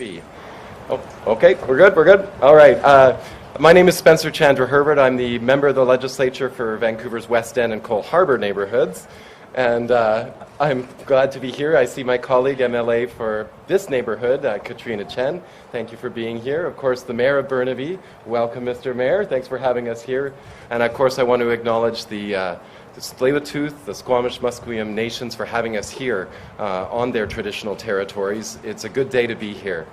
Oh, okay, we're good. All right. My name is Chandra Herbert. I'm the member of the legislature for Vancouver's West End and Cole Harbour neighborhoods. And I'm glad to be here. I see my colleague, MLA for this neighborhood, Katrina Chen. Thank you for being here. Of course, the Mayor of Burnaby. Welcome, Mr. Mayor. Thanks for having us here. And of course, I want to acknowledge the Tsleil-Waututh, the Squamish-Musqueam nations for having us here on their traditional territories. It's a good day to be here.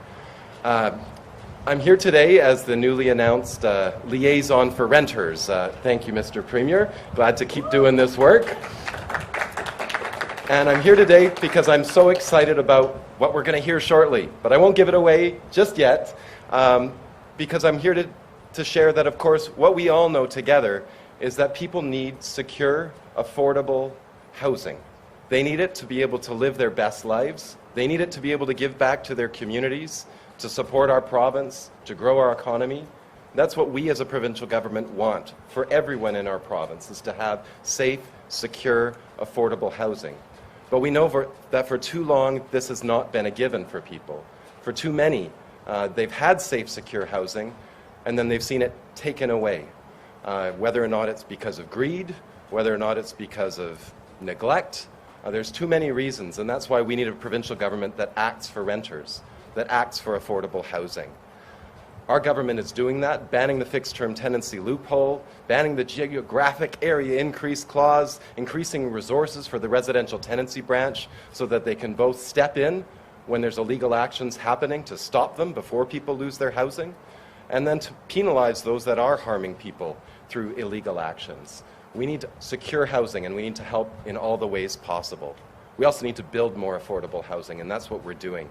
I'm here today as the newly announced liaison for renters. Thank you, Mr. Premier. Glad to keep doing this work. And I'm here today because I'm so excited about what we're going to hear shortly. But I won't give it away just yet because I'm here to share that, of course, what we all know together is that people need secure, affordable housing. They need it to be able to live their best lives. They need it to be able to give back to their communities, to support our province, to grow our economy. That's what we as a provincial government want for everyone in our province, is to have safe, secure, affordable housing. But we know that for too long, this has not been a given for people. For too many, they've had safe, secure housing, and then they've seen it taken away. Whether or not it's because of greed, whether or not it's because of neglect, there's too many reasons, and that's why we need a provincial government that acts for renters, that acts for affordable housing. Our government is doing that, banning the fixed-term tenancy loophole, banning the geographic area increase clause, increasing resources for the residential tenancy branch so that they can both step in when there's illegal actions happening to stop them before people lose their housing, and then to penalize those that are harming people through illegal actions. We need secure housing, and we need to help in all the ways possible. We also need to build more affordable housing, and that's what we're doing.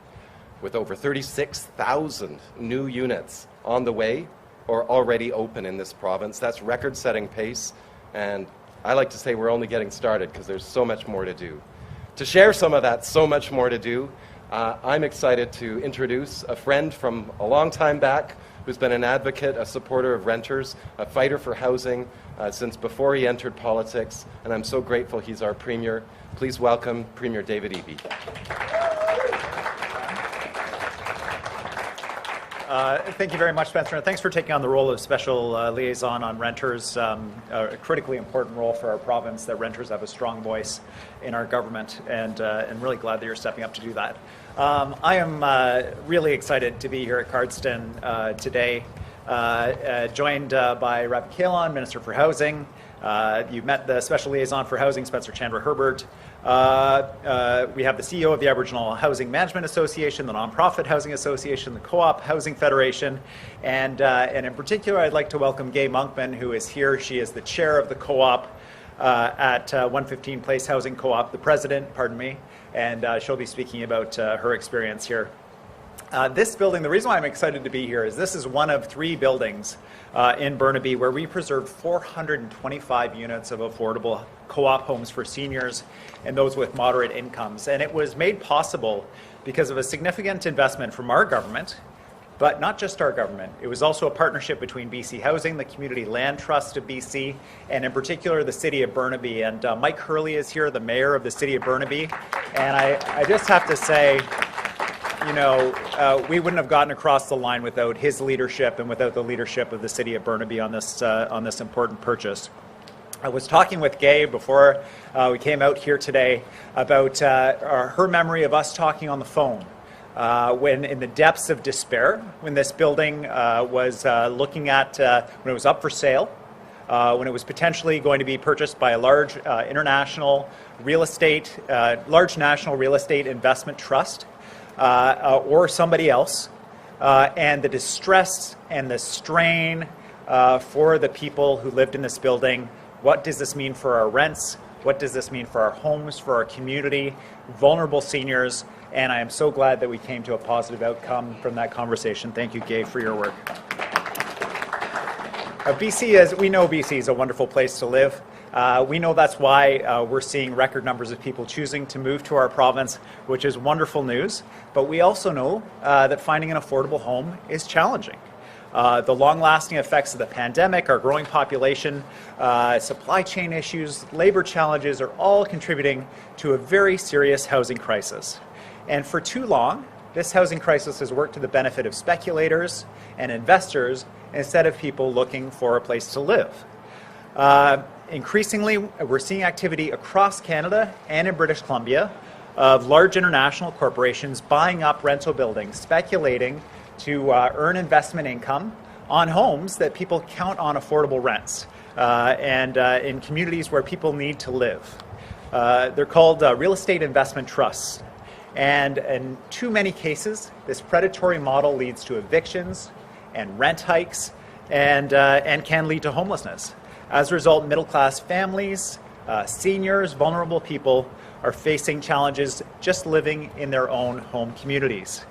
With over 36,000 new units on the way or already open in this province. That's record-setting pace, and I like to say we're only getting started because there's so much more to do. To share some of that so much more to do, I'm excited to introduce a friend from a long time back who's been an advocate, a supporter of renters, a fighter for housing since before he entered politics, and I'm so grateful he's our Premier. Please welcome Premier David Eby. Thank you very much, Spencer, and thanks for taking on the role of special liaison on renters, a critically important role for our province, that renters have a strong voice in our government, and really glad that you're stepping up to do that. I am really excited to be here at Cardston today, joined by Ravi Kahlon, Minister for Housing. You've met the Special Liaison for Housing, Chandra Herbert. We have the CEO of the Aboriginal Housing Management Association, the Nonprofit Housing Association, the Co-op Housing Federation, and in particular, I'd like to welcome Gay Monkman, who is here. She is the chair of the Co-op at 115 Place Housing Co-op, the president, pardon me, and she'll be speaking about her experience here. This building, the reason why I'm excited to be here is this is one of 3 buildings in Burnaby where we preserved 425 units of affordable co-op homes for seniors and those with moderate incomes. And it was made possible because of a significant investment from our government, but not just our government. It was also a partnership between BC Housing, the Community Land Trust of BC, and in particular the City of Burnaby. And Mike Hurley is here, the Mayor of the City of Burnaby. And I just have to say, you know, we wouldn't have gotten across the line without his leadership and without the leadership of the City of Burnaby on this important purchase. I was talking with Gay before we came out here today about her memory of us talking on the phone when in the depths of despair, when this building was looking at, when it was up for sale, when it was potentially going to be purchased by a large international real estate, large national real estate investment trust, or somebody else, and the distress and the strain for the people who lived in this building. What does this mean for our rents? What does this mean for our homes, for our community, vulnerable seniors? And I am so glad that we came to a positive outcome from that conversation. Thank you, Gay, for your work. We know BC is a wonderful place to live. We know that's why we're seeing record numbers of people choosing to move to our province, which is wonderful news. But we also know that finding an affordable home is challenging. The long-lasting effects of the pandemic, our growing population, supply chain issues, labor challenges are all contributing to a very serious housing crisis. And for too long, this housing crisis has worked to the benefit of speculators and investors instead of people looking for a place to live. Increasingly, we're seeing activity across Canada and in British Columbia of large international corporations buying up rental buildings, speculating to earn investment income on homes that people count on affordable rents and in communities where people need to live. They're called real estate investment trusts. And in too many cases, this predatory model leads to evictions and rent hikes and can lead to homelessness. As a result, middle-class families, seniors, vulnerable people are facing challenges just living in their own home communities.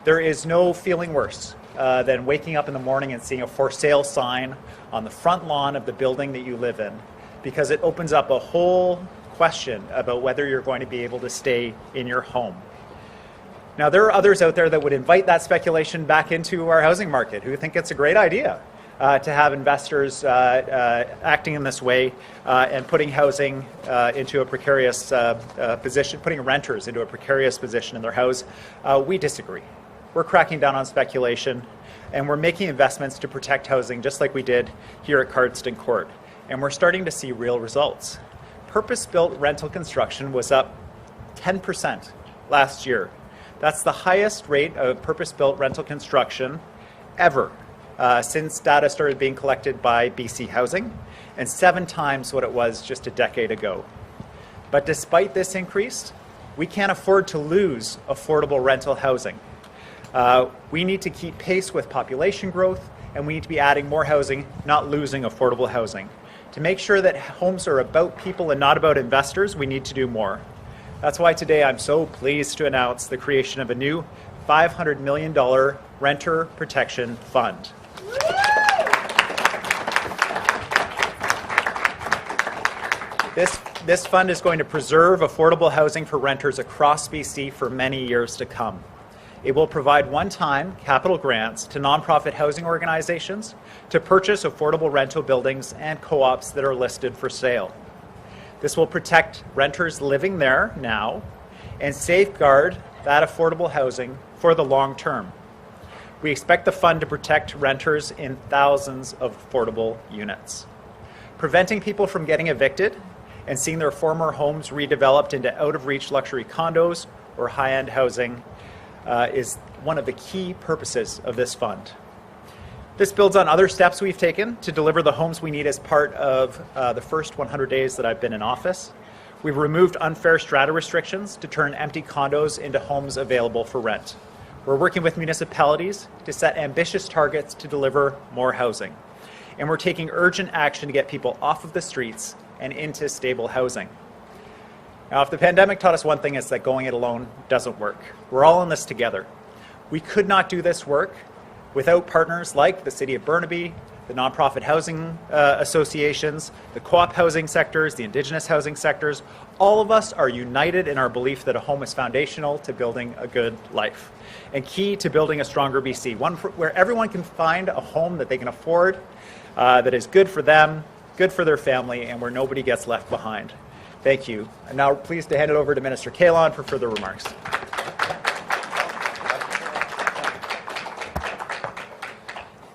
There is no feeling worse than waking up in the morning and seeing a for sale sign on the front lawn of the building that you live in, because it opens up a whole question about whether you're going to be able to stay in your home. Now, there are others out there that would invite that speculation back into our housing market who think it's a great idea to have investors acting in this way and putting housing into a precarious position, putting renters into a precarious position in their house. We disagree. We're cracking down on speculation, and we're making investments to protect housing just like we did here at Cardston Court. And we're starting to see real results. Purpose-built rental construction was up 10% last year. That's the highest rate of purpose-built rental construction ever since data started being collected by BC Housing, and 7 times what it was just a decade ago. But despite this increase, we can't afford to lose affordable rental housing. We need to keep pace with population growth, and we need to be adding more housing, not losing affordable housing. To make sure that homes are about people and not about investors, we need to do more. That's why today I'm so pleased to announce the creation of a new $500 million renter protection fund. This fund is going to preserve affordable housing for renters across BC for many years to come. It will provide one-time capital grants to nonprofit housing organizations to purchase affordable rental buildings and co-ops that are listed for sale. This will protect renters living there now and safeguard that affordable housing for the long term. We expect the fund to protect renters in thousands of affordable units. Preventing people from getting evicted and seeing their former homes redeveloped into out-of-reach luxury condos or high-end housing is one of the key purposes of this fund. This builds on other steps we've taken to deliver the homes we need as part of the first 100 days that I've been in office. We've removed unfair strata restrictions to turn empty condos into homes available for rent. We're working with municipalities to set ambitious targets to deliver more housing. And we're taking urgent action to get people off of the streets and into stable housing. Now, if the pandemic taught us one thing, it's that going it alone doesn't work. We're all in this together. We could not do this work without partners like the City of Burnaby, the nonprofit housing associations, the co-op housing sectors, the Indigenous housing sectors. All of us are united in our belief that a home is foundational to building a good life and key to building a stronger BC, one where everyone can find a home that they can afford, that is good for them, good for their family, and where nobody gets left behind. Thank you. I'm now pleased to hand it over to Minister Kahlon for further remarks.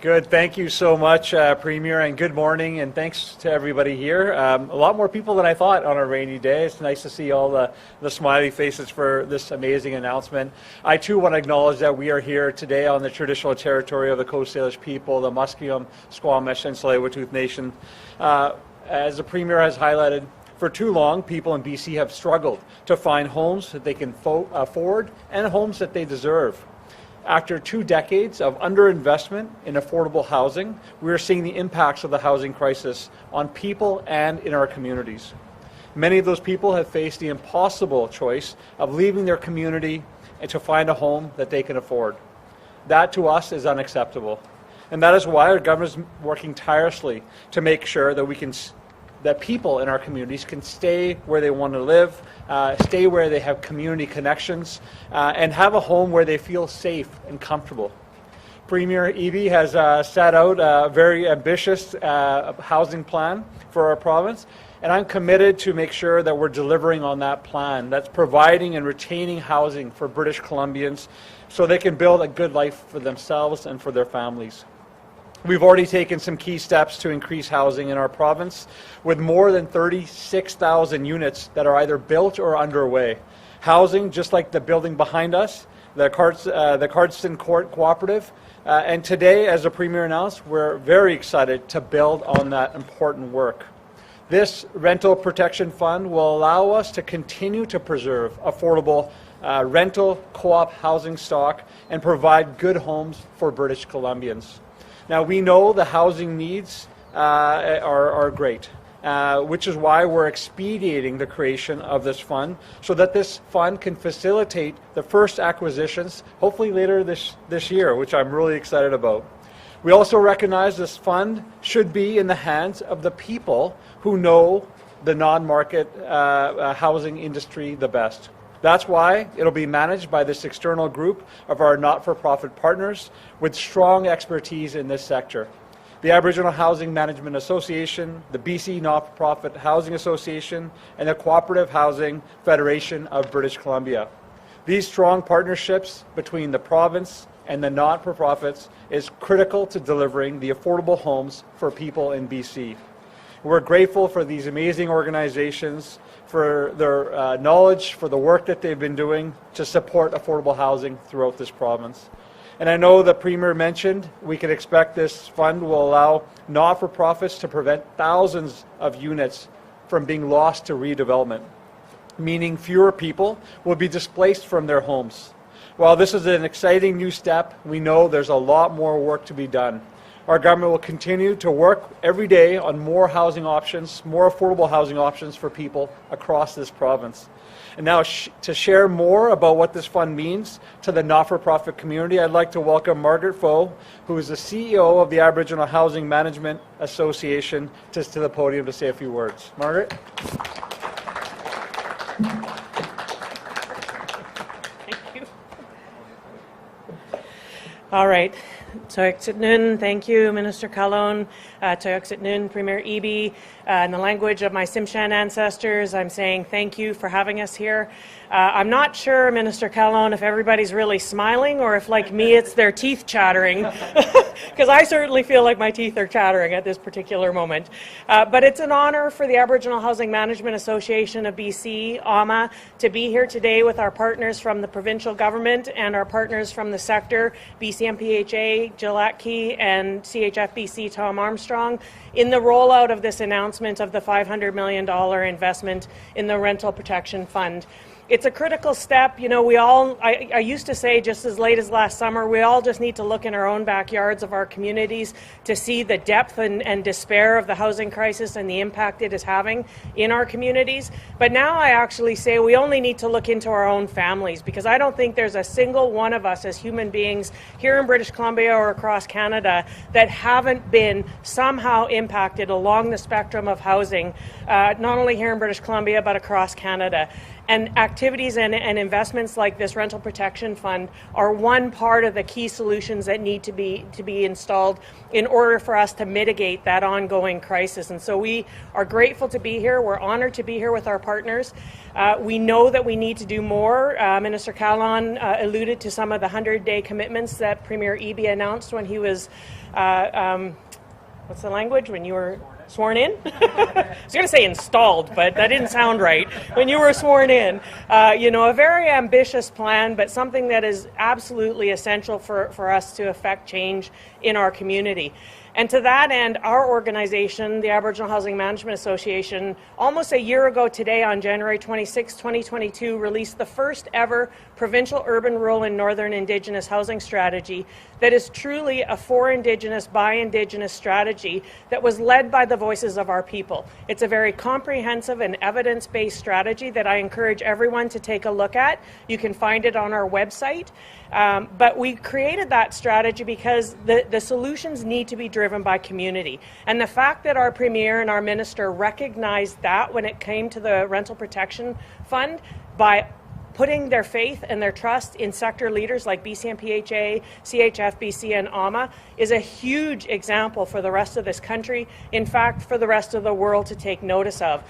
Good. Thank you so much, Premier, and good morning, and thanks to everybody here. A lot more people than I thought on a rainy day. It's nice to see all the smiley faces for this amazing announcement. I, too, want to acknowledge that we are here today on the traditional territory of the Coast Salish people, the Musqueam, Squamish, and Tsleil-Waututh Nation. As the Premier has highlighted, for too long, people in BC have struggled to find homes that they can afford and homes that they deserve. After 2 decades of underinvestment in affordable housing, we are seeing the impacts of the housing crisis on people and in our communities. Many of those people have faced the impossible choice of leaving their community and to find a home that they can afford. That, to us, is unacceptable. And that is why our government is working tirelessly to make sure that that people in our communities can stay where they want to live, stay where they have community connections, and have a home where they feel safe and comfortable. Premier Eby has set out a very ambitious housing plan for our province, And I'm committed to make sure that we're delivering on that plan. That's providing and retaining housing for British Columbians so they can build a good life for themselves and for their families. We've already taken some key steps to increase housing in our province, with more than 36,000 units that are either built or underway. Housing, just like the building behind us, the Cardston Court Cooperative, and today, as the Premier announced, we're very excited to build on that important work. This rental protection fund will allow us to continue to preserve affordable rental co-op housing stock and provide good homes for British Columbians. Now, we know the housing needs are great, which is why we're expediting the creation of this fund so that this fund can facilitate the first acquisitions, hopefully later this year, which I'm really excited about. We also recognize this fund should be in the hands of the people who know the non-market housing industry the best. That's why it'll be managed by this external group of our not-for-profit partners with strong expertise in this sector. The Aboriginal Housing Management Association, the BC Not-for-Profit Housing Association, and the Cooperative Housing Federation of British Columbia. These strong partnerships between the province and the not-for-profits is critical to delivering the affordable homes for people in BC. We're grateful for these amazing organizations, for their knowledge, for the work that they've been doing to support affordable housing throughout this province. And I know the Premier mentioned we can expect this fund will allow not-for-profits to prevent thousands of units from being lost to redevelopment, meaning fewer people will be displaced from their homes. While this is an exciting new step, we know there's a lot more work to be done. Our government will continue to work every day on more housing options, more affordable housing options for people across this province. And now to share more about what this fund means to the not-for-profit community, I'd like to welcome Margaret Foe, who is the CEO of the Aboriginal Housing Management Association, to the podium to say a few words. Margaret? Thank you. All right. Toyaksit Nun, thank you, Minister Kahlon. Toyaksit Nun, Premier Eby. In the language of my Tsimshian ancestors, I'm saying thank you for having us here. I'm not sure, Minister Kahlon, if everybody's really smiling or if, like me, it's their teeth chattering, because I certainly feel like my teeth are chattering at this particular moment. But it's an honor for the Aboriginal Housing Management Association of BC, AHMA, to be here today with our partners from the provincial government and our partners from the sector, BCMPHA, Jill Atke, and CHFBC Tom Armstrong, in the rollout of this announcement of the $500 million investment in the Rental Protection Fund. It's a critical step. You know, I used to say just as late as last summer, we all just need to look in our own backyards of our communities to see the depth and despair of the housing crisis and the impact it is having in our communities. But now I actually say we only need to look into our own families, because I don't think there's a single one of us as human beings here in British Columbia or across Canada that haven't been somehow impacted along the spectrum of housing, not only here in British Columbia but across Canada. And activities and investments like this Rental Protection Fund are one part of the key solutions that need to be installed in order for us to mitigate that ongoing crisis. And so we are grateful to be here. We're honored to be here with our partners. We know that we need to do more. Minister Kahlon alluded to some of the 100-day commitments that Premier Eby announced when he was, what's the language, when you were sworn in? I was going to say installed, but that didn't sound right. When you were sworn in, you know, a very ambitious plan, but something that is absolutely essential for us to affect change in our community. And to that end, our organization, the Aboriginal Housing Management Association, almost a year ago today on January 26, 2022, released the first ever provincial urban, rural and northern Indigenous housing strategy that is truly a for Indigenous, by Indigenous strategy that was led by the voices of our people. It's a very comprehensive and evidence-based strategy that I encourage everyone to take a look at. You can find it on our website. But we created that strategy because the solutions need to be driven by community. And the fact that our Premier and our Minister recognized that when it came to the Rental Protection Fund by putting their faith and their trust in sector leaders like BCMPHA, CHFBC, and AMA is a huge example for the rest of this country, in fact, for the rest of the world to take notice of.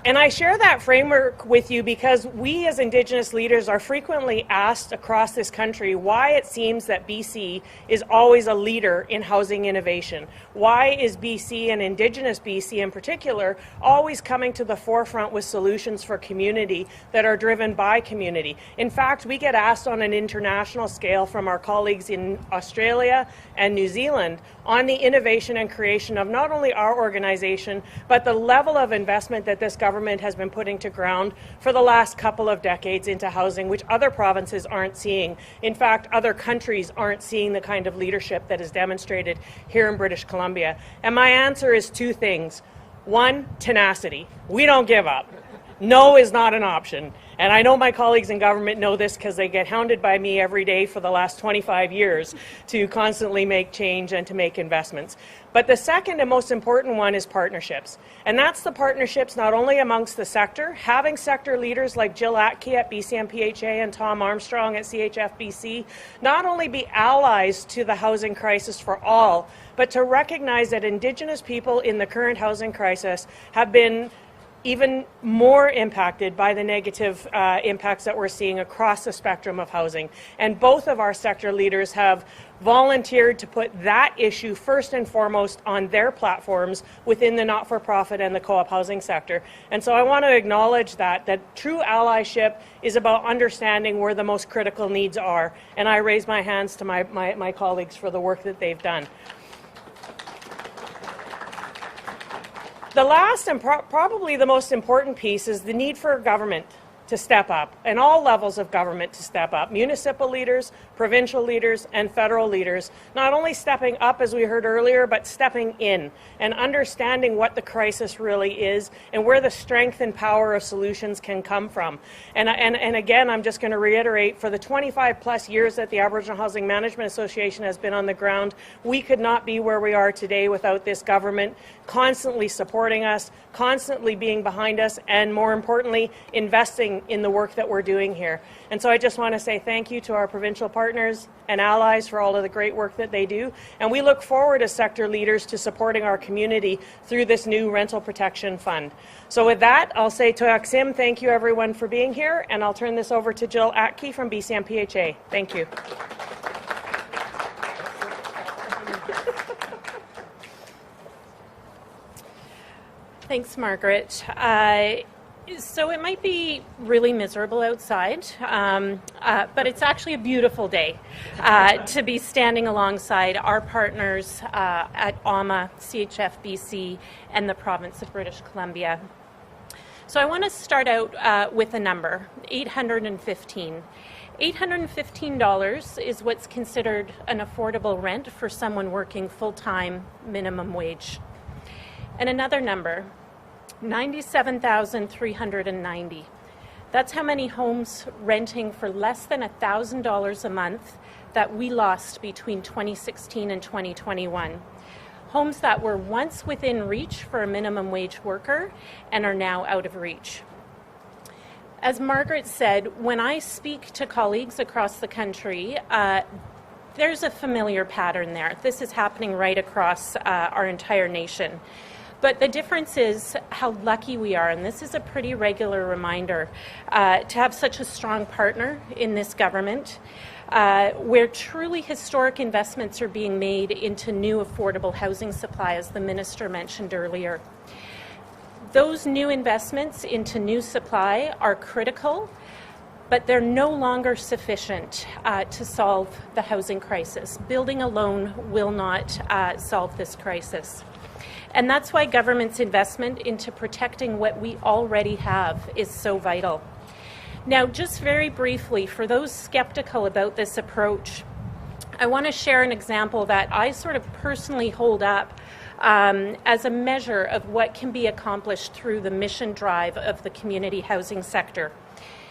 And I share that framework with you because we as Indigenous leaders are frequently asked across this country why it seems that BC is always a leader in housing innovation. Why is BC, and Indigenous BC in particular, always coming to the forefront with solutions for community that are driven by community? In fact, we get asked on an international scale from our colleagues in Australia and New Zealand on the innovation and creation of not only our organization, but the level of investment that this government has been putting to ground for the last couple of decades into housing, which other provinces aren't seeing. In fact, other countries aren't seeing the kind of leadership that is demonstrated here in British Columbia. And my answer is two things. One, tenacity. We don't give up. No is not an option. And I know my colleagues in government know this because they get hounded by me every day for the last 25 years to constantly make change and to make investments. But the second and most important one is partnerships. And that's the partnerships not only amongst the sector, having sector leaders like Jill Atke at BCMPHA and Tom Armstrong at CHFBC not only be allies to the housing crisis for all, but to recognize that Indigenous people in the current housing crisis have been even more impacted by the negative impacts that we're seeing across the spectrum of housing. And both of our sector leaders have volunteered to put that issue first and foremost on their platforms within the not-for-profit and the co-op housing sector. And so I want to acknowledge that true allyship is about understanding where the most critical needs are. And I raise my hands to my colleagues for the work that they've done. The last and probably the most important piece is the need for government to step up, and all levels of government to step up. Municipal leaders, provincial leaders, and federal leaders, not only stepping up, as we heard earlier, but stepping in and understanding what the crisis really is and where the strength and power of solutions can come from. And again, I'm just going to reiterate, for the 25 plus years that the Aboriginal Housing Management Association has been on the ground, we could not be where we are today without this government constantly supporting us, constantly being behind us, and more importantly, investing in the work that we're doing here. And so I just want to say thank you to our provincial partners and allies for all of the great work that they do. And we look forward as sector leaders to supporting our community through this new rental protection fund. So with that, I'll say Toyak Sim, thank you everyone for being here, and I'll turn this over to Jill Atke from BCMPHA. Thank you. Thanks, Margaret. So it might be really miserable outside, but it's actually a beautiful day to be standing alongside our partners at AMA, CHFBC, and the province of British Columbia. So I want to start out with a number, $815. $815 is what's considered an affordable rent for someone working full-time minimum wage. And another number, $97,390. That's how many homes renting for less than $1,000 a month that we lost between 2016 and 2021. Homes that were once within reach for a minimum wage worker and are now out of reach. As Margaret said, when I speak to colleagues across the country, there's a familiar pattern there. This is happening right across our entire nation. But the difference is how lucky we are, and this is a pretty regular reminder, to have such a strong partner in this government, where truly historic investments are being made into new affordable housing supply, as the Minister mentioned earlier. Those new investments into new supply are critical, but they're no longer sufficient to solve the housing crisis. Building alone will not solve this crisis. And that's why government's investment into protecting what we already have is so vital. Now, just very briefly, for those skeptical about this approach, I want to share an example that I sort of personally hold up as a measure of what can be accomplished through the mission drive of the community housing sector.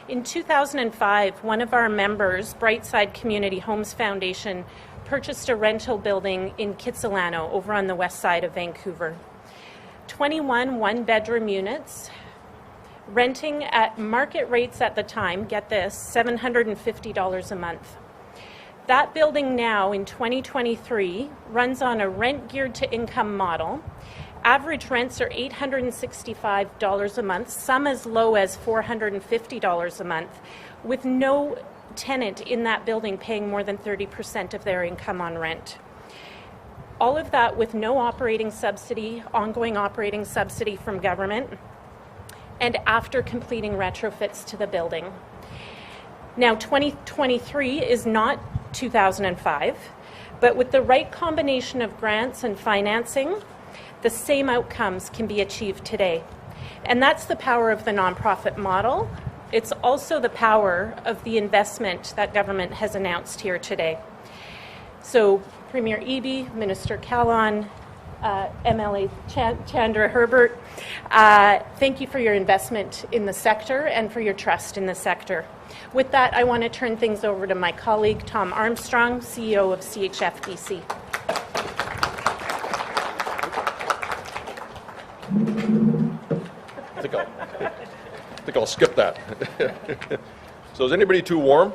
In 2005, one of our members, Brightside Community Homes Foundation, purchased a rental building in Kitsilano over on the west side of Vancouver. 21 one-bedroom units, renting at market rates at the time, get this, $750 a month. That building now in 2023 runs on a rent geared to income model. Average rents are $865 a month, some as low as $450 a month, with no tenant in that building paying more than 30% of their income on rent. All of that with no operating subsidy, ongoing operating subsidy from government, and after completing retrofits to the building. Now, 2023 is not 2005, but with the right combination of grants and financing, the same outcomes can be achieved today. And that's the power of the nonprofit model. It's also the power of the investment that government has announced here today. So Premier Eby, Minister Kahlon, MLA Chandra Herbert, thank you for your investment in the sector and for your trust in the sector. With that, I want to turn things over to my colleague, Tom Armstrong, CEO of CHFBC. I think I'll skip that. So is anybody too warm?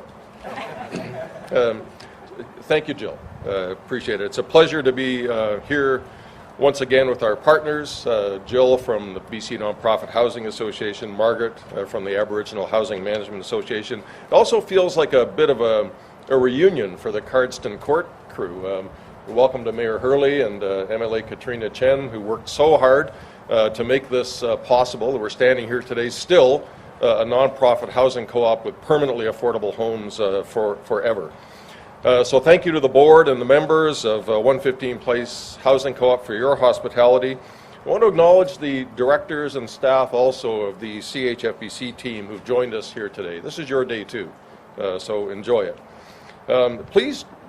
Thank you, Jill. Appreciate it. It's a pleasure to be here once again with our partners, Jill from the BC Nonprofit Housing Association, Margaret from the Aboriginal Housing Management Association. It also feels like a bit of a reunion for the Cardston Court crew. Welcome to Mayor Hurley and MLA Katrina Chen, who worked so hard to make this possible. We're standing here today still a nonprofit housing co-op with permanently affordable homes forever. So thank you to the board and the members of 115 Place Housing Co-op for your hospitality. I want to acknowledge the directors and staff also of the CHFBC team who've joined us here today. This is your day too, so enjoy it.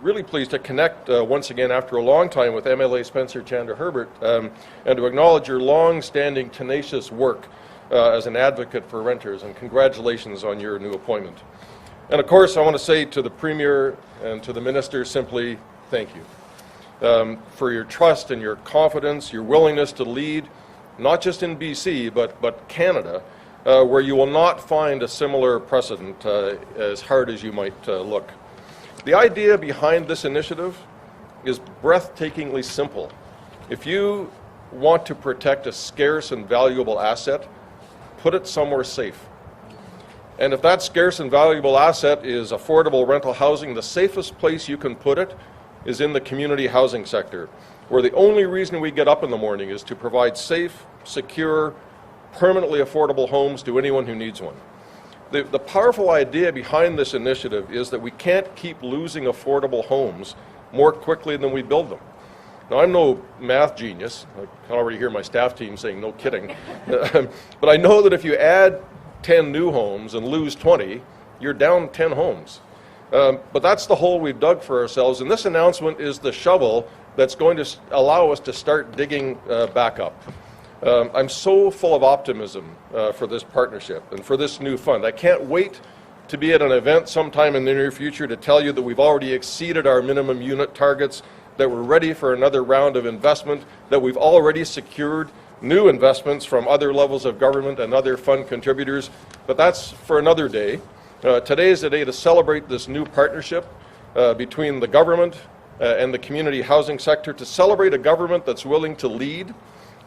Really pleased to connect once again after a long time with MLA Spencer Chandra Herbert and to acknowledge your long-standing tenacious work as an advocate for renters, and congratulations on your new appointment. And of course, I want to say to the Premier and to the Minister simply thank you for your trust and your confidence, your willingness to lead, not just in BC, but Canada, where you will not find a similar precedent as hard as you might look. The idea behind this initiative is breathtakingly simple. If you want to protect a scarce and valuable asset, put it somewhere safe. And if that scarce and valuable asset is affordable rental housing, the safest place you can put it is in the community housing sector, where the only reason we get up in the morning is to provide safe, secure, permanently affordable homes to anyone who needs one. The powerful idea behind this initiative is that we can't keep losing affordable homes more quickly than we build them. Now, I'm no math genius. I can already hear my staff team saying, no kidding. But I know that if you add 10 new homes and lose 20, you're down 10 homes. But that's the hole we've dug for ourselves, and this announcement is the shovel that's going to allow us to start digging back up. I'm so full of optimism for this partnership and for this new fund. I can't wait to be at an event sometime in the near future to tell you that we've already exceeded our minimum unit targets, that we're ready for another round of investment, that we've already secured new investments from other levels of government and other fund contributors, but that's for another day. Today is the day to celebrate this new partnership between the government and the community housing sector, to celebrate a government that's willing to lead,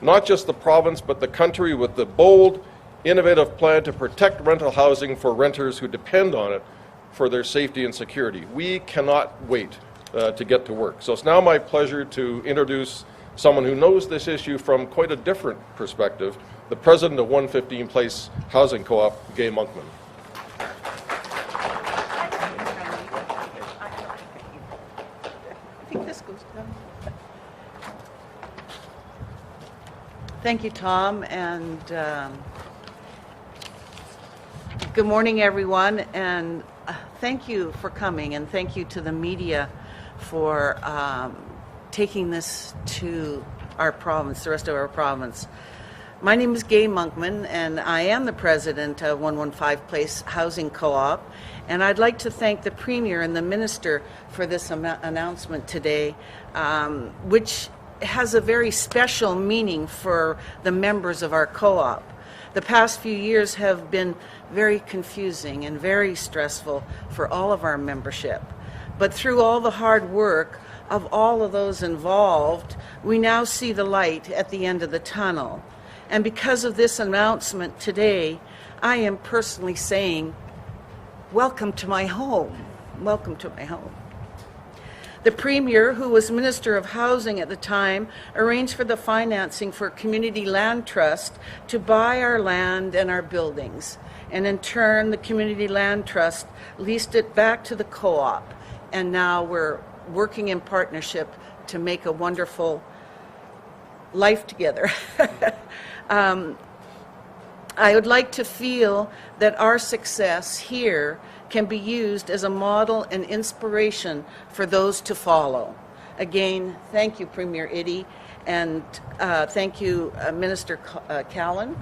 not just the province, but the country, with the bold, innovative plan to protect rental housing for renters who depend on it for their safety and security. We cannot wait to get to work. So it's now my pleasure to introduce someone who knows this issue from quite a different perspective, the president of 115 Place Housing Co-op, Gay Monkman. I think this goes down. Thank you, Tom, and good morning, everyone, and thank you for coming, and thank you to the media for taking this to our province, the rest of our province. My name is Gay Monkman, and I am the president of 115 Place Housing Co-op, and I'd like to thank the Premier and the Minister for this announcement today, which has a very special meaning for the members of our co-op. The past few years have been very confusing and very stressful for all of our membership. But through all the hard work of all of those involved, we now see the light at the end of the tunnel. And because of this announcement today, I am personally saying, welcome to my home. Welcome to my home. The Premier, who was Minister of Housing at the time, arranged for the financing for Community Land Trust to buy our land and our buildings. And in turn, the Community Land Trust leased it back to the co-op. And now we're working in partnership to make a wonderful life together. I would like to feel that our success here can be used as a model and inspiration for those to follow. Again, thank you, Premier Eby, and thank you, Minister Kahlon,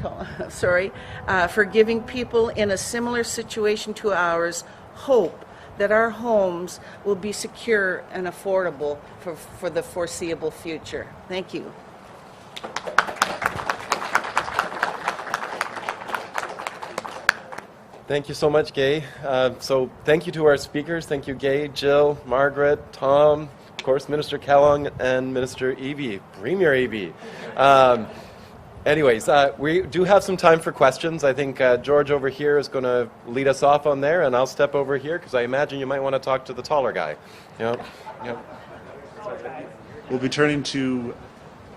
for giving people in a similar situation to ours hope that our homes will be secure and affordable for the foreseeable future. Thank you. Thank you so much, Gay. So thank you to our speakers. Thank you, Gay, Jill, Margaret, Tom, of course, Minister Kahlon and Minister Eby, Premier Eby. Anyways, we do have some time for questions. I think George over here is going to lead us off on there, and I'll step over here because I imagine you might want to talk to the taller guy. Yep. We'll be turning to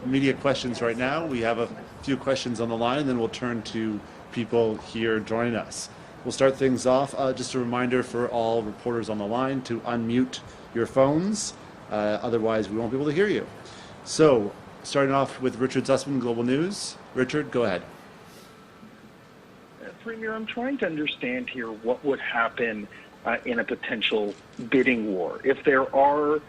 media questions right now. We have a few questions on the line, and then we'll turn to people here joining us. We'll start things off. Just a reminder for all reporters on the line to unmute your phones. Otherwise, we won't be able to hear you. So, starting off with Richard Zussman, Global News. Richard, go ahead. Premier, I'm trying to understand here what would happen in a potential bidding war. If there are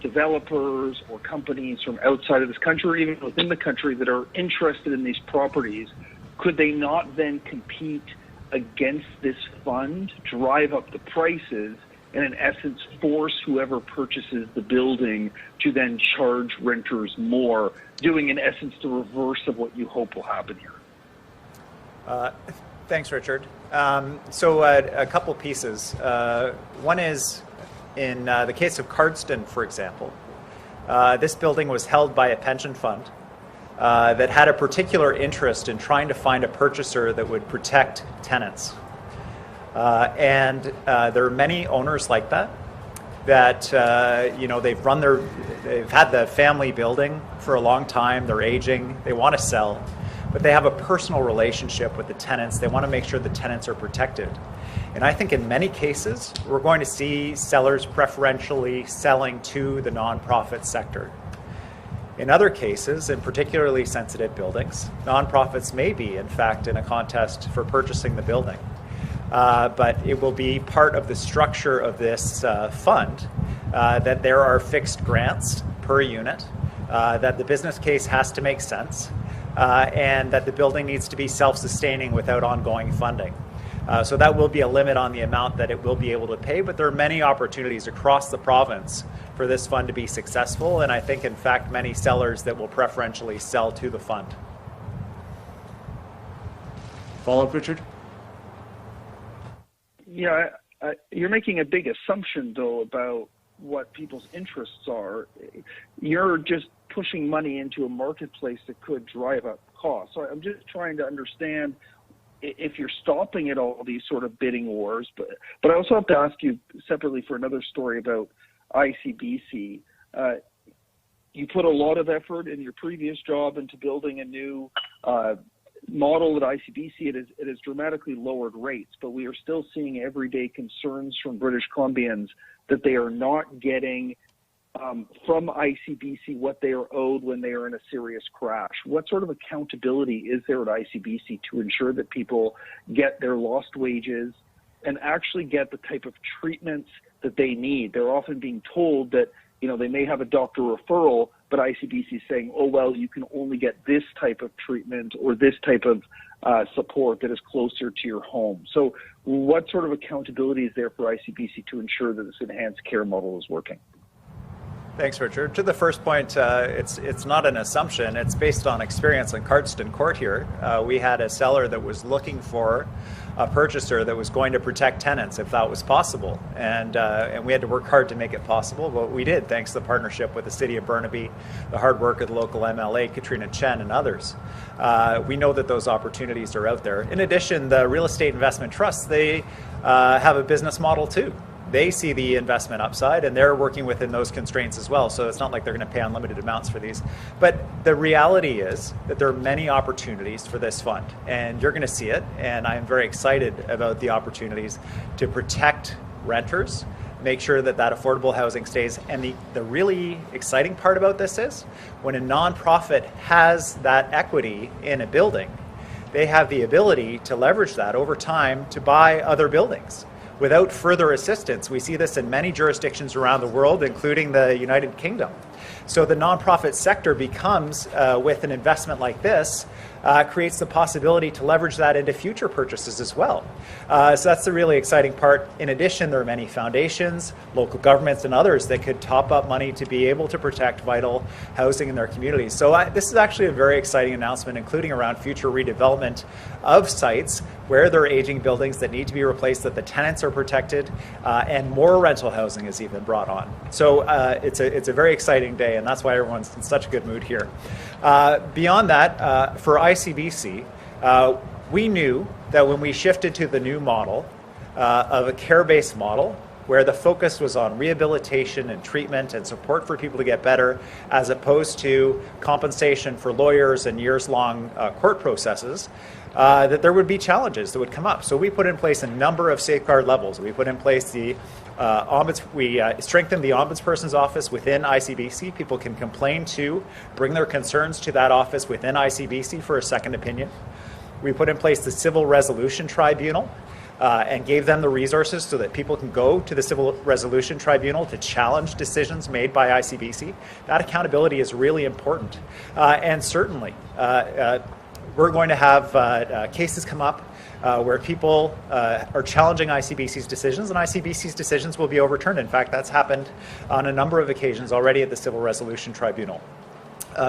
developers or companies from outside of this country or even within the country that are interested in these properties, could they not then compete against this fund, drive up the prices, and in essence force whoever purchases the building to then charge renters more, doing in essence the reverse of what you hope will happen here? Thanks, Richard. So a couple pieces. One is in the case of Cardston, for example. This building was held by a pension fund that had a particular interest in trying to find a purchaser that would protect tenants. And there are many owners like that, they've had the family building for a long time, they're aging, they want to sell, but they have a personal relationship with the tenants. They want to make sure the tenants are protected. And I think in many cases, we're going to see sellers preferentially selling to the nonprofit sector. In other cases, in particularly sensitive buildings, nonprofits may be, in fact, in a contest for purchasing the building. But it will be part of the structure of this fund that there are fixed grants per unit, that the business case has to make sense, and that the building needs to be self-sustaining without ongoing funding. So that will be a limit on the amount that it will be able to pay, but there are many opportunities across the province for this fund to be successful, and I think, in fact, many sellers that will preferentially sell to the fund. Follow-up, Richard? Yeah, you're making a big assumption, though, about what people's interests are. You're just pushing money into a marketplace that could drive up costs. So I'm just trying to understand if you're stopping at all these sort of bidding wars. But I also have to ask you separately for another story about ICBC. You put a lot of effort in your previous job into building a new model at ICBC. It has dramatically lowered rates, but we are still seeing everyday concerns from British Columbians that they are not getting from ICBC what they are owed when they are in a serious crash. What sort of accountability is there at ICBC to ensure that people get their lost wages and actually get the type of treatments that they need? They're often being told that, they may have a doctor referral, but ICBC is saying, oh, well, you can only get this type of treatment or this type of support that is closer to your home. So what sort of accountability is there for ICBC to ensure that this enhanced care model is working? Thanks, Richard. To the first point, it's not an assumption. It's based on experience in Cardston Court here. We had a seller that was looking for a purchaser that was going to protect tenants if that was possible. And we had to work hard to make it possible, but we did, thanks to the partnership with the City of Burnaby, the hard work of the local MLA, Katrina Chen, and others. We know that those opportunities are out there. In addition, the real estate investment trusts, they have a business model too. They see the investment upside and they're working within those constraints as well. So it's not like they're going to pay unlimited amounts for these. But the reality is that there are many opportunities for this fund and you're going to see it. And I'm very excited about the opportunities to protect renters, make sure that that affordable housing stays. And the really exciting part about this is when a nonprofit has that equity in a building, they have the ability to leverage that over time to buy other buildings without further assistance. We see this in many jurisdictions around the world, including the United Kingdom. So the nonprofit sector becomes, with an investment like this, creates the possibility to leverage that into future purchases as well. So that's the really exciting part. In addition, there are many foundations, local governments, and others that could top up money to be able to protect vital housing in their communities. So this is actually a very exciting announcement, including around future redevelopment of sites where there are aging buildings that need to be replaced, that the tenants are protected, and more rental housing is even brought on. So it's a very exciting day, and that's why everyone's in such a good mood here. Beyond that, for ICBC, we knew that when we shifted to the new model of a care-based model, where the focus was on rehabilitation and treatment and support for people to get better, as opposed to compensation for lawyers and years-long court processes, that there would be challenges that would come up. So we put in place a number of safeguard levels. We put in place the we strengthened the ombudsperson's office within ICBC. People can complain to, bring their concerns to that office within ICBC for a second opinion. We put in place the Civil Resolution Tribunal and gave them the resources so that people can go to the Civil Resolution Tribunal to challenge decisions made by ICBC. That accountability is really important. And certainly, we're going to have cases come up where people are challenging ICBC's decisions, and ICBC's decisions will be overturned. In fact, that's happened on a number of occasions already at the Civil Resolution Tribunal.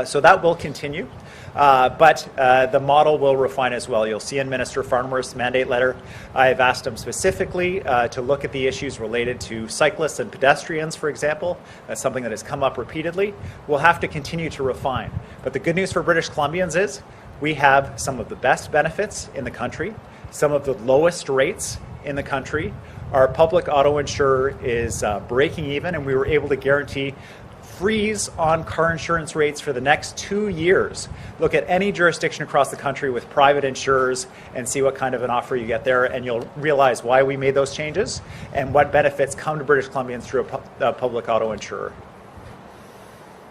So that will continue, but the model will refine as well. You'll see in Minister Farnworth's mandate letter, I've asked him specifically to look at the issues related to cyclists and pedestrians, for example. That's something that has come up repeatedly. We'll have to continue to refine. But the good news for British Columbians is we have some of the best benefits in the country, some of the lowest rates in the country. Our public auto insurer is breaking even, and we were able to guarantee freeze on car insurance rates for the next 2 years. Look at any jurisdiction across the country with private insurers and see what kind of an offer you get there, and you'll realize why we made those changes and what benefits come to British Columbians through a public auto insurer.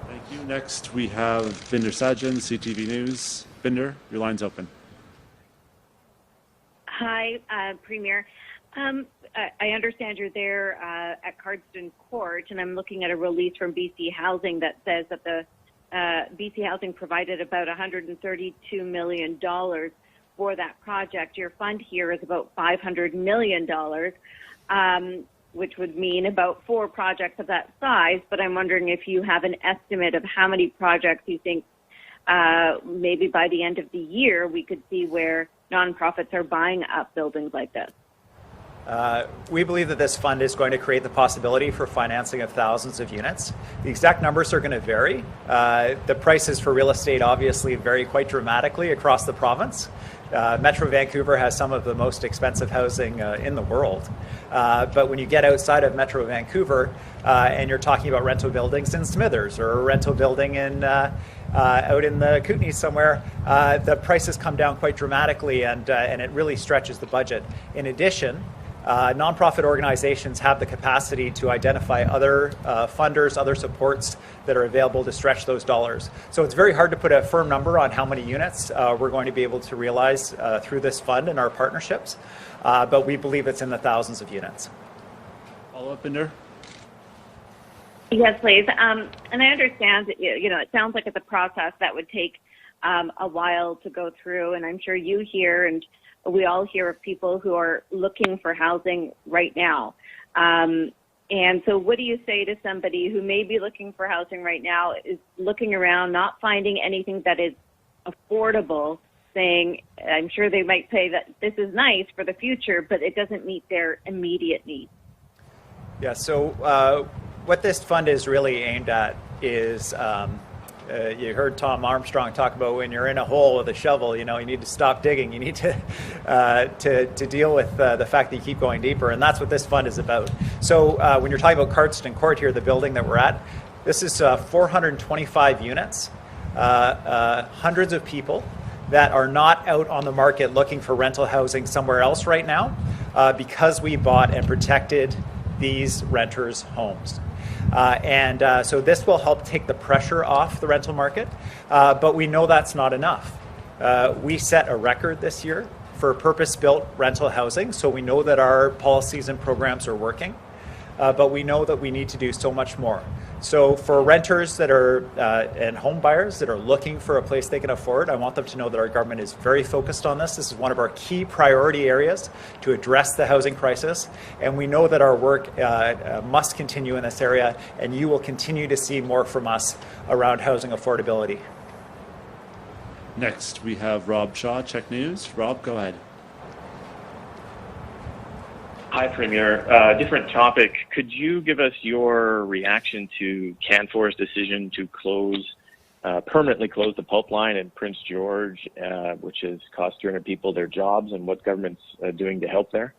Thank you. Next, we have Binder Sajan, CTV News. Binder, your line's open. Hi, Premier. I understand you're there at Cardston Court, and I'm looking at a release from BC Housing that says that the BC Housing provided about $132 million for that project. Your fund here is about $500 million, which would mean about 4 projects of that size, but I'm wondering if you have an estimate of how many projects you think maybe by the end of the year we could see where nonprofits are buying up buildings like this. We believe that this fund is going to create the possibility for financing of thousands of units. The exact numbers are going to vary. The prices for real estate obviously vary quite dramatically across the province. Metro Vancouver has some of the most expensive housing in the world. But when you get outside of Metro Vancouver and you're talking about rental buildings in Smithers or a rental building in out in the Kootenays somewhere, the prices come down quite dramatically, and it really stretches the budget. In addition, nonprofit organizations have the capacity to identify other funders, other supports that are available to stretch those dollars. So it's very hard to put a firm number on how many units we're going to be able to realize through this fund and our partnerships, but we believe it's in the thousands of units. Follow-up, Binder? Yes, please. And I understand that, it sounds like it's a process that would take a while to go through, and I'm sure you hear and we all hear of people who are looking for housing right now. And so what do you say to somebody who may be looking for housing right now, is looking around, not finding anything that is affordable, saying, I'm sure they might say that this is nice for the future, but it doesn't meet their immediate needs? Yeah, so what this fund is really aimed at is, you heard Tom Armstrong talk about when you're in a hole with a shovel, you need to stop digging. You need to deal with the fact that you keep going deeper, and that's what this fund is about. So when you're talking about Cardston Court here, the building that we're at, this is 425 units, hundreds of people that are not out on the market looking for rental housing somewhere else right now because we bought and protected these renters' homes. So this will help take the pressure off the rental market, but we know that's not enough. We set a record this year for purpose-built rental housing, so we know that our policies and programs are working, but we know that we need to do so much more. So for renters that are and home buyers that are looking for a place they can afford, I want them to know that our government is very focused on this. This is one of our key priority areas to address the housing crisis, and we know that our work must continue in this area, and you will continue to see more from us around housing affordability. Next, we have Rob Shaw, Check News. Rob, go ahead. Hi, Premier. Different topic. Could you give us your reaction to Canfor's decision to permanently close the pulp line in Prince George, which has cost 200 people their jobs, and what government's doing to help there?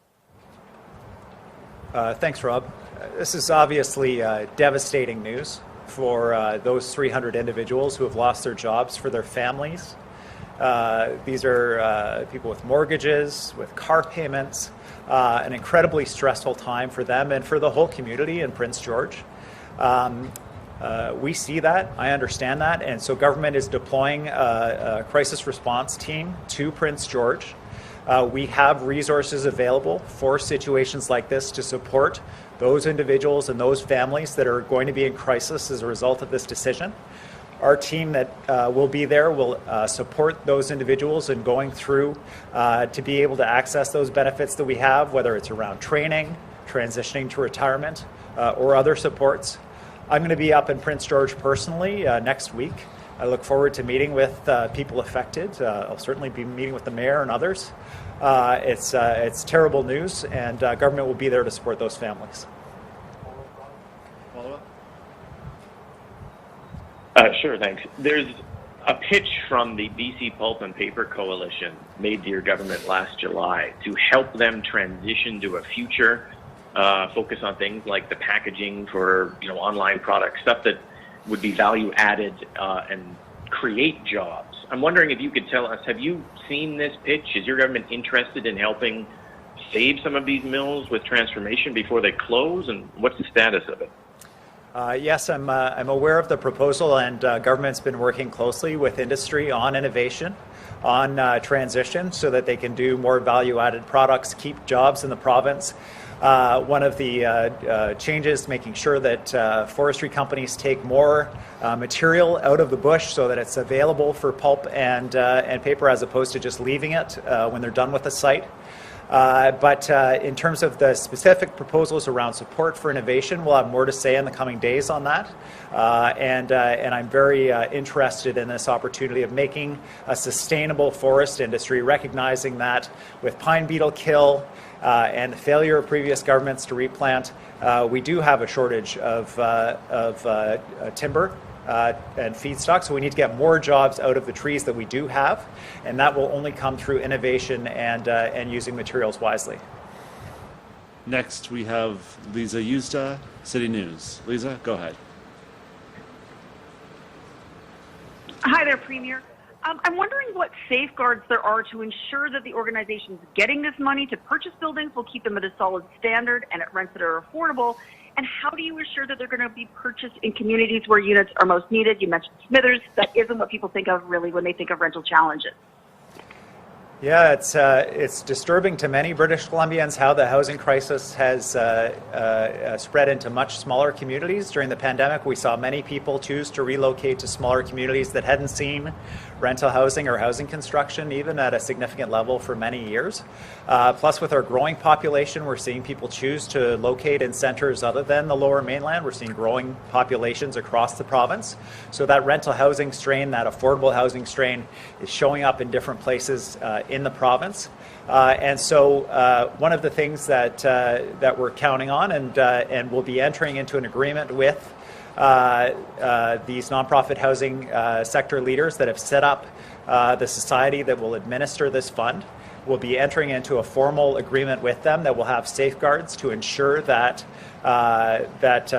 Thanks, Rob. This is obviously devastating news for those 300 individuals who have lost their jobs, for their families. These are people with mortgages, with car payments, an incredibly stressful time for them and for the whole community in Prince George. We see that, I understand that, and so government is deploying a crisis response team to Prince George. We have resources available for situations like this to support those individuals and those families that are going to be in crisis as a result of this decision. Our team that will be there will support those individuals in going through to be able to access those benefits that we have, whether it's around training, transitioning to retirement, or other supports. I'm going to be up in Prince George personally next week. I look forward to meeting with people affected. I'll certainly be meeting with the mayor and others. It's terrible news, and government will be there to support those families. Sure, thanks. There's a pitch from the BC Pulp and Paper Coalition made to your government last July to help them transition to a future, focus on things like the packaging for online products, stuff that would be value added and create jobs. I'm wondering if you could tell us, have you seen this pitch? Is your government interested in helping save some of these mills with transformation before they close, and what's the status of it? Yes, I'm aware of the proposal, and government's been working closely with industry on innovation, on transition, so that they can do more value-added products, keep jobs in the province. One of the changes, making sure that forestry companies take more material out of the bush so that it's available for pulp and paper, as opposed to just leaving it when they're done with the site. But in terms of the specific proposals around support for innovation, we'll have more to say in the coming days on that. And I'm very interested in this opportunity of making a sustainable forest industry, recognizing that with pine beetle kill and the failure of previous governments to replant, we do have a shortage of timber and feedstock, so we need to get more jobs out of the trees that we do have, and that will only come through innovation and using materials wisely. Next, we have Lisa Yuzda, City News. Lisa, go ahead. Hi there, Premier. I'm wondering what safeguards there are to ensure that the organizations getting this money to purchase buildings will keep them at a solid standard and at rents that are affordable. And how do you ensure that they're going to be purchased in communities where units are most needed? You mentioned Smithers. That isn't what people think of really when they think of rental challenges. Yeah, it's disturbing to many British Columbians how the housing crisis has spread into much smaller communities. During the pandemic, we saw many people choose to relocate to smaller communities that hadn't seen rental housing or housing construction even at a significant level for many years. Plus, with our growing population, we're seeing people choose to locate in centres other than the Lower Mainland. We're seeing growing populations across the province. So that rental housing strain, that affordable housing strain, is showing up in different places in the province. And so one of the things that we're counting on and we'll be entering into an agreement with these nonprofit housing sector leaders that have set up the society that will administer this fund. We'll be entering into a formal agreement with them that will have safeguards to ensure that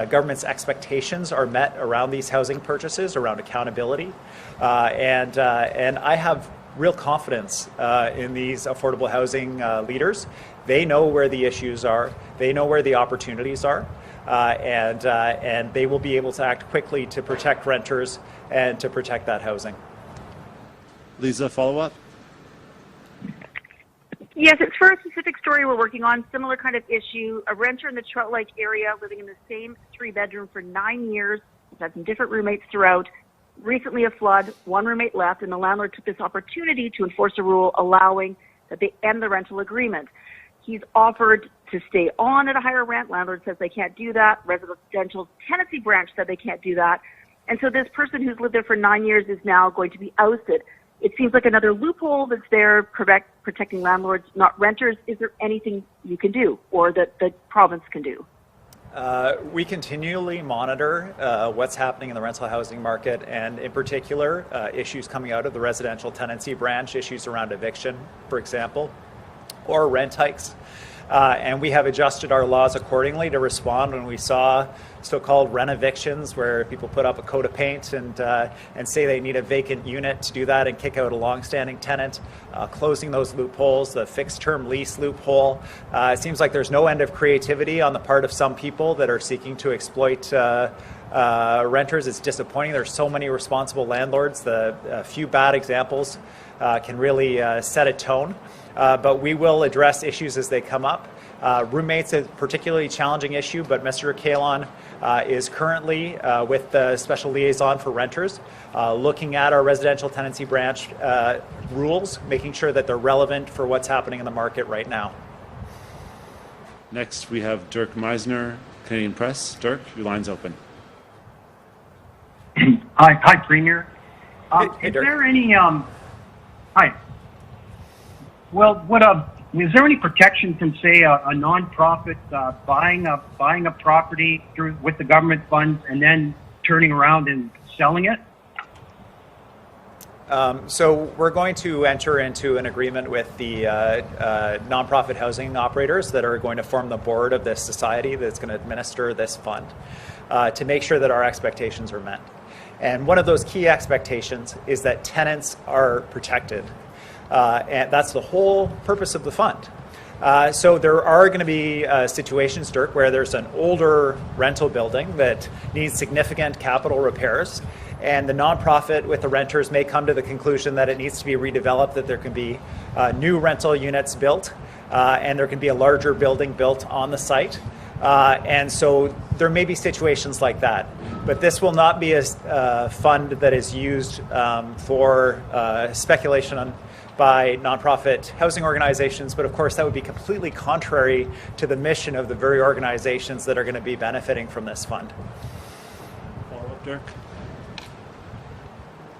government's expectations are met around these housing purchases, around accountability, and I have real confidence in these affordable housing leaders. They know where the issues are. They know where the opportunities are. And they will be able to act quickly to protect renters and to protect that housing. Lisa, follow up? Yes, it's for a specific story we're working on, similar kind of issue. A renter in the Trout Lake area living in the same 3-bedroom for 9 years, has had some different roommates throughout. Recently a flood, one roommate left, and the landlord took this opportunity to enforce a rule allowing that they end the rental agreement. He's offered to stay on at a higher rent. Landlord says they can't do that. Residential tenancy branch said they can't do that. And so this person who's lived there for 9 years is now going to be ousted. It seems like another loophole that's there protecting landlords, not renters. Is there anything you can do or that the province can do? We continually monitor what's happening in the rental housing market, and in particular, issues coming out of the residential tenancy branch, issues around eviction, for example, or rent hikes. And we have adjusted our laws accordingly to respond when we saw so-called rent evictions, where people put up a coat of paint and say they need a vacant unit to do that and kick out a long-standing tenant, closing those loopholes, the fixed-term lease loophole. It seems like there's no end of creativity on the part of some people that are seeking to exploit renters. It's disappointing. There's so many responsible landlords. The few bad examples can really set a tone. But we will address issues as they come up. Roommates is a particularly challenging issue, but Mr. Kahlon is currently with the Special Liaison for Renters, looking at our residential tenancy branch rules, making sure that they're relevant for what's happening in the market right now. Next, we have Dirk Meisner, Canadian Press. Dirk, your line's open. Hi, Premier. Hey, is Dirk. there any hi? Well, is there any protection from, say, a nonprofit buying a property with the government funds and then turning around and selling it? So we're going to enter into an agreement with the nonprofit housing operators that are going to form the board of this society that's going to administer this fund to make sure that our expectations are met. And one of those key expectations is that tenants are protected. And that's the whole purpose of the fund. So there are going to be situations, Dirk, where there's an older rental building that needs significant capital repairs, and the nonprofit with the renters may come to the conclusion that it needs to be redeveloped, that there can be new rental units built, and there can be a larger building built on the site. And so there may be situations like that. But this will not be a fund that is used for speculation by nonprofit housing organizations, but of course that would be completely contrary to the mission of the very organizations that are going to be benefiting from this fund. Follow up, Dirk?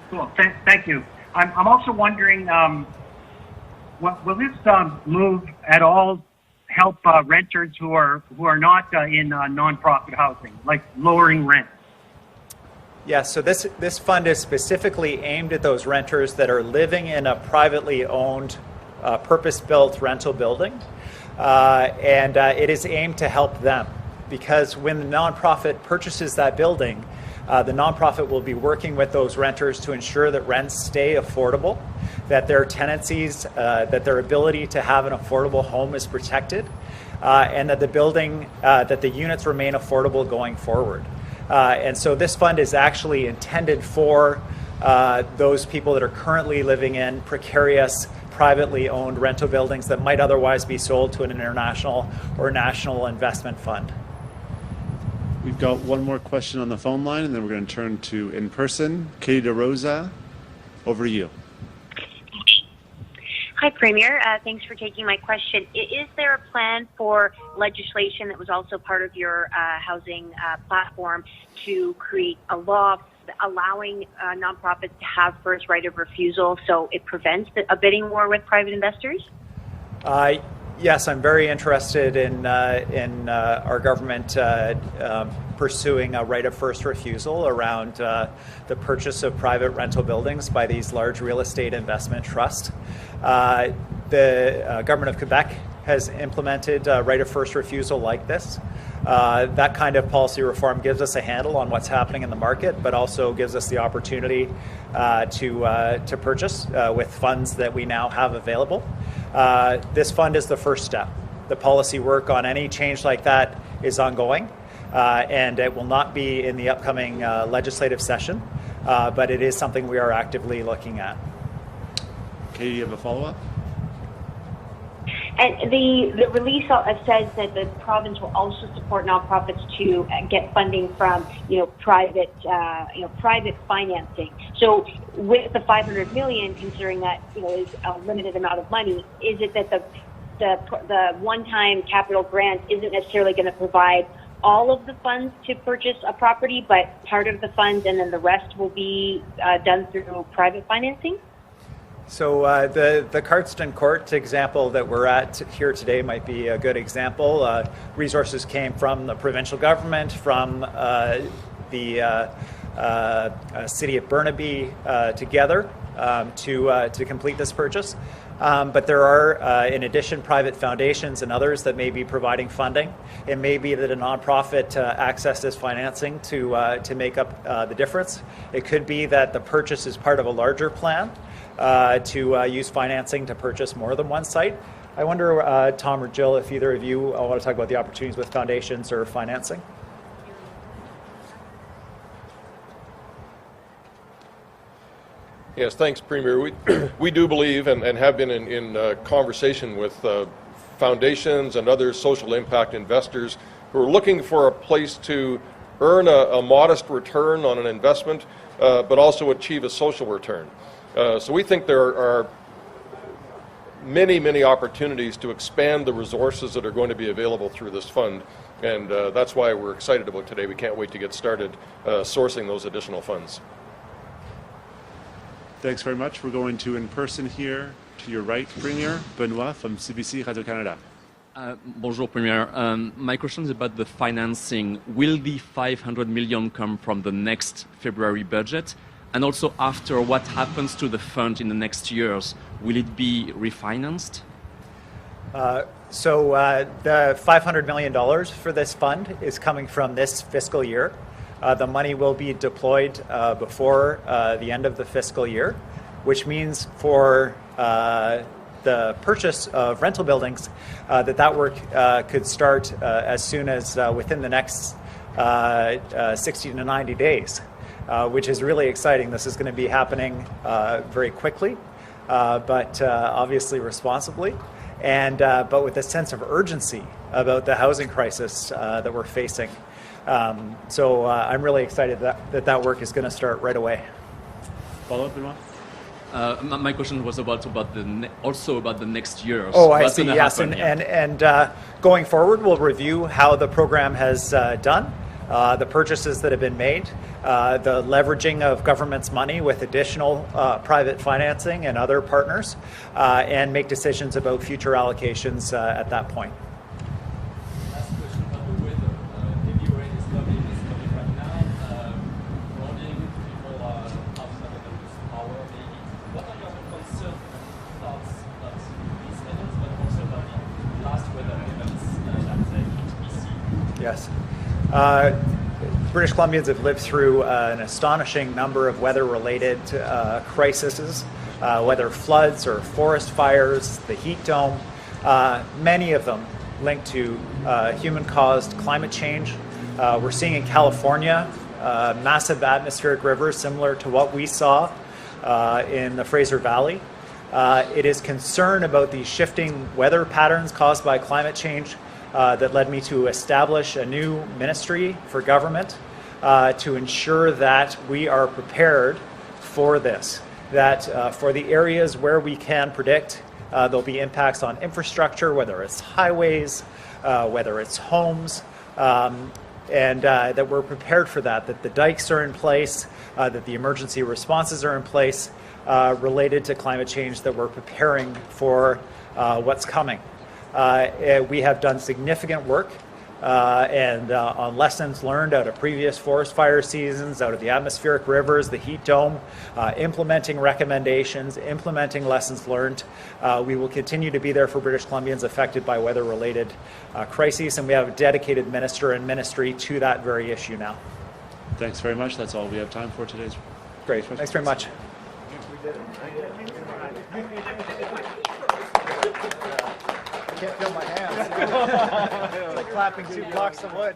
Cool. Thank you. I'm also wondering, will this move at all help renters who are not in nonprofit housing, like lowering rent? Yes, so this fund is specifically aimed at those renters that are living in a privately owned, purpose-built rental building, and it is aimed to help them, because when the nonprofit purchases that building, the nonprofit will be working with those renters to ensure that rents stay affordable, that their tenancies, that their ability to have an affordable home is protected, and that the building, that the units remain affordable going forward. And so this fund is actually intended for those people that are currently living in precarious privately owned rental buildings that might otherwise be sold to an international or national investment fund. We've got one more question on the phone line, and then we're going to turn to in person. Katie DeRosa, over to you. Hi, Premier. Thanks for taking my question. Is there a plan for legislation that was also part of your housing platform to create a law allowing nonprofits to have first right of refusal so it prevents a bidding war with private investors? Yes, I'm very interested in our government pursuing a right of first refusal around the purchase of private rental buildings by these large real estate investment trusts. The government of Quebec has implemented a right of first refusal like this. That kind of policy reform gives us a handle on what's happening in the market, but also gives us the opportunity to purchase with funds that we now have available. This fund is the first step. The policy work on any change like that is ongoing, and it will not be in the upcoming legislative session, but it is something we are actively looking at. Katie, you have a follow-up? And the release says that the province will also support nonprofits to get funding from, private financing. So, with the $500 million, considering that is a limited amount of money, is it that the one-time capital grant isn't necessarily going to provide all of the funds to purchase a property, but part of the funds, and then the rest will be done through private financing? So the Cardston Court example that we're at here today might be a good example. Resources came from the provincial government, from the city of Burnaby together to complete this purchase. But there are, in addition, private foundations and others that may be providing funding. It may be that a nonprofit accesses financing to make up the difference. It could be that the purchase is part of a larger plan to use financing to purchase more than one site. I wonder, Tom or Jill, if either of you want to talk about the opportunities with foundations or financing. Yes, thanks, Premier. We do believe and have been in conversation with foundations and other social impact investors who are looking for a place to earn a modest return on an investment, but also achieve a social return. So we think there are many, many opportunities to expand the resources that are going to be available through this fund, and that's why we're excited about today. We can't wait to get started sourcing those additional funds. Thanks very much. We're going to in person here to your right, Premier Benoit from CBC Radio-Canada. Bonjour, Premier. My question is about the financing. Will the $500 million come from the next February budget? And also, after, what happens to the fund in the next years? Will it be refinanced? So the $500 million for this fund is coming from this fiscal year. The money will be deployed before the end of the fiscal year, which means for the purchase of rental buildings, that work could start as soon as within the next 60 to 90 days. Which is really exciting. This is going to be happening very quickly, but obviously responsibly, and but with a sense of urgency about the housing crisis that we're facing. So I'm really excited that work is going to start right away. Follow up, Benoit? My question was also about the next years. Oh, I see. Yes, and going forward, we'll review how the program has done. The purchases that have been made, the leveraging of government's money with additional private financing and other partners, and make decisions about future allocations at that point. Last question about the weather. Heavy rain is coming right now. Flooding, people are not able to use power. What are your concerns and thoughts about these events, but also about the last weather events that hit BC? Yes. British Columbians have lived through an astonishing number of weather-related crises, whether floods or forest fires, the heat dome, many of them linked to human-caused climate change. We're seeing in California massive atmospheric rivers similar to what we saw in the Fraser Valley. It is concern about the shifting weather patterns caused by climate change that led me to establish a new ministry for government to ensure that we are prepared for this, that for the areas where we can predict there'll be impacts on infrastructure, whether it's highways, whether it's homes, and that we're prepared for that the dikes are in place, that the emergency responses are in place related to climate change, that we're preparing for what's coming. We have done significant work and on lessons learned out of previous forest fire seasons, out of the atmospheric rivers, the heat dome, implementing recommendations, implementing lessons learned. We will continue to be there for British Columbians affected by weather-related crises, and we have a dedicated minister and ministry to that very issue now. Thanks very much. That's all we have time for today's. Great. Thanks very much. I can't feel my hands. It's like clapping 2 blocks of wood.